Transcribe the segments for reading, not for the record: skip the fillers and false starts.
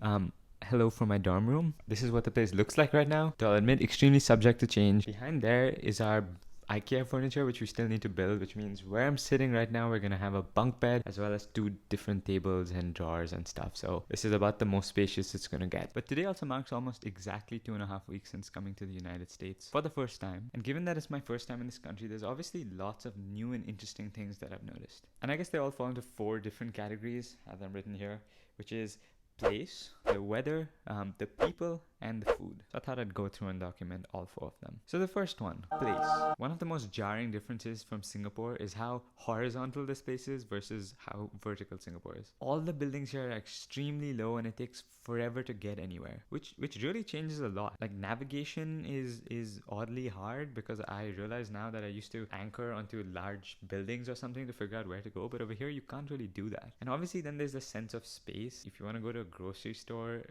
Um, Hello from my dorm room. This is what the place looks like right now. Though I'll admit, extremely subject to change. Behind there is our IKEA furniture, which we still need to build, which means where I'm sitting right now, we're gonna have a bunk bed as well as two different tables and drawers and stuff. So this is about the most spacious it's gonna get. But today also marks almost exactly 2.5 weeks since coming to the United States for the first time. And given that it's my first time in this country, there's obviously lots of new and interesting things that I've noticed. And I guess they all fall into four different categories, as I'm written here, which is place, the weather, the people, and the food. So I thought I'd go through and document all four of them. So the first one, place. One of the most jarring differences from Singapore is how horizontal this place is versus how vertical Singapore is. All the buildings here are extremely low and it takes forever to get anywhere, which really changes a lot. Like navigation is oddly hard because I realize now that I used to anchor onto large buildings or something to figure out where to go, but over here you can't really do that. And obviously then there's a sense of space. If you want to go to a grocery store,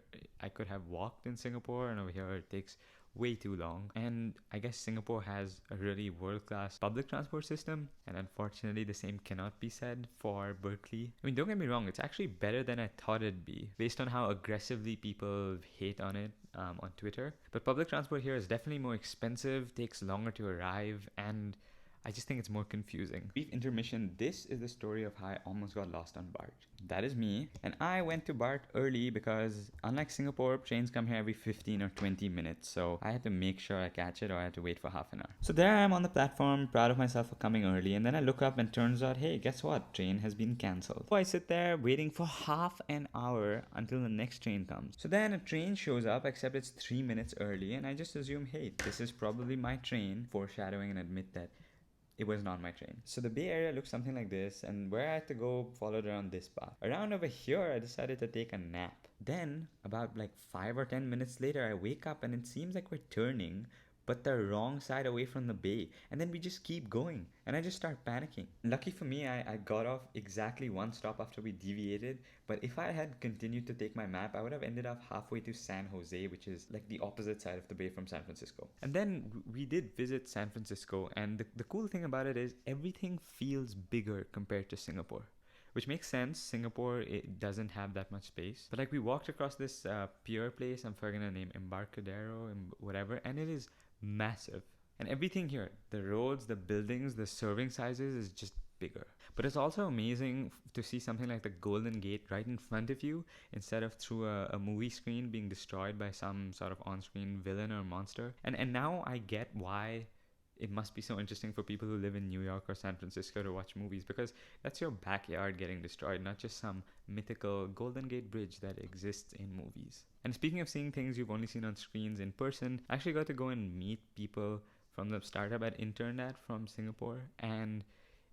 I could have walked in Singapore, and over here it takes way too long. And I guess Singapore has a really world-class public transport system, and unfortunately the same cannot be said for Berkeley. I mean, don't get me wrong, it's actually better than I thought it'd be based on how aggressively people hate on it on Twitter. But public transport here is definitely more expensive, takes longer to arrive, and I just think it's more confusing. Brief intermission. This is the story of how I almost got lost on BART. That is me. And I went to BART early because unlike Singapore, trains come here every 15 or 20 minutes. So I had to make sure I catch it or I had to wait for half an hour. So there I am on the platform, proud of myself for coming early. And then I look up and turns out, hey, guess what? Train has been cancelled. So I sit there waiting for half an hour until the next train comes. So then a train shows up, except it's 3 minutes early. And I just assume, hey, this is probably my train, foreshadowing and admit that it was not my train. So the Bay Area looks something like this, and where I had to go followed around this path. Around over here, I decided to take a nap. Then, about like 5 or 10 minutes later, I wake up and it seems like we're turning, but the wrong side away from the bay. And then we just keep going. And I just start panicking. Lucky for me, I got off exactly one stop after we deviated. But if I had continued to take my map, I would have ended up halfway to San Jose, which is like the opposite side of the bay from San Francisco. And then we did visit San Francisco. And the cool thing about it is everything feels bigger compared to Singapore, which makes sense. Singapore, it doesn't have that much space. But like we walked across this pier place, I'm forgetting the name, Embarcadero, whatever, and it is massive. And everything here, the roads, the buildings, the serving sizes is just bigger. But it's also amazing to see something like the Golden Gate right in front of you instead of through a movie screen being destroyed by some sort of on-screen villain or monster. And now I get why it must be so interesting for people who live in New York or San Francisco to watch movies, because that's your backyard getting destroyed, not just some mythical Golden Gate Bridge that exists in movies. And speaking of seeing things you've only seen on screens in person, I actually got to go and meet people from the startup I'd interned at from Singapore, and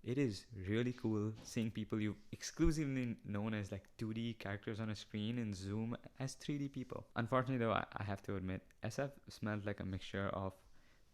it is really cool seeing people you've exclusively known as like 2D characters on a screen in Zoom as 3D people. Unfortunately though, I have to admit, SF smelled like a mixture of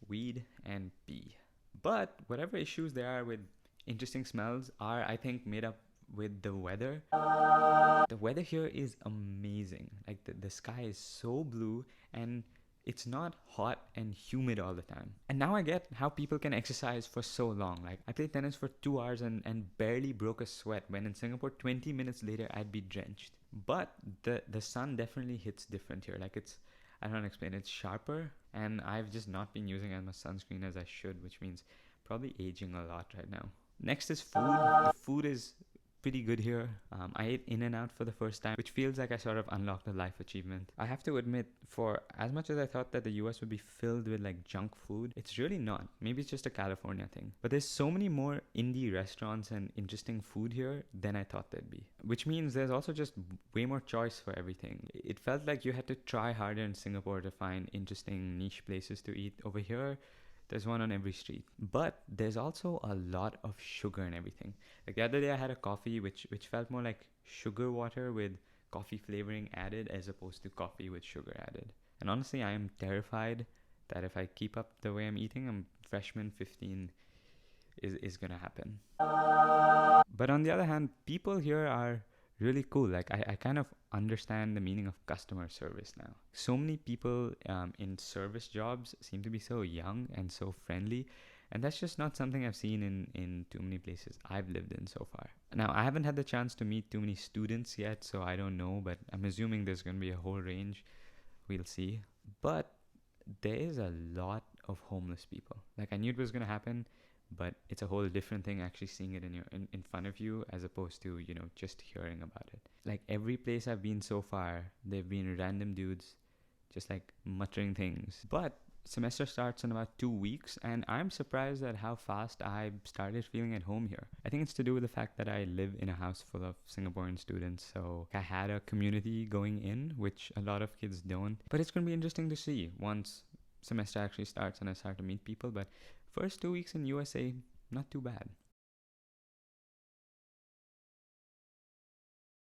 weed and pee. But whatever issues there are with interesting smells are, I think, made up with the weather. The weather here is amazing. Like the sky is so blue and it's not hot and humid all the time. And now I get how people can exercise for so long. Like I played tennis for 2 hours and barely broke a sweat, when in Singapore 20 minutes later I'd be drenched. But the sun definitely hits different here. Like I don't explain, it's sharper, and I've just not been using as much sunscreen as I should, which means probably aging a lot right now. Next is food. The food is pretty good here. I ate In-N-Out for the first time, which feels like I sort of unlocked a life achievement. I have to admit, for as much as I thought that the US would be filled with like junk food, it's really not. Maybe it's just a California thing. But there's so many more indie restaurants and interesting food here than I thought there'd be. Which means there's also just way more choice for everything. It felt like you had to try harder in Singapore to find interesting niche places to eat. Over here, there's one on every street. But there's also a lot of sugar in everything. Like the other day I had a coffee which felt more like sugar water with coffee flavoring added as opposed to coffee with sugar added. And honestly, I am terrified that if I keep up the way I'm eating, I'm freshman 15 is gonna happen. But on the other hand, people here are really cool. Like I kind of understand the meaning of customer service now. So many people in service jobs seem to be so young and so friendly, and that's just not something I've seen in too many places I've lived in so far. Now, I haven't had the chance to meet too many students yet, so I don't know, but I'm assuming there's going to be a whole range. We'll see. But there is a lot of homeless people. Like, I knew it was going to happen, but it's a whole different thing actually seeing it in front of you as opposed to, just hearing about it. Like, every place I've been so far, they've been random dudes just like muttering things. But semester starts in about 2 weeks, and I'm surprised at how fast I started feeling at home here. I think it's to do with the fact that I live in a house full of Singaporean students, so I had a community going in, which a lot of kids don't. But it's going to be interesting to see once semester actually starts and I start to meet people. But first 2 weeks in USA, not too bad.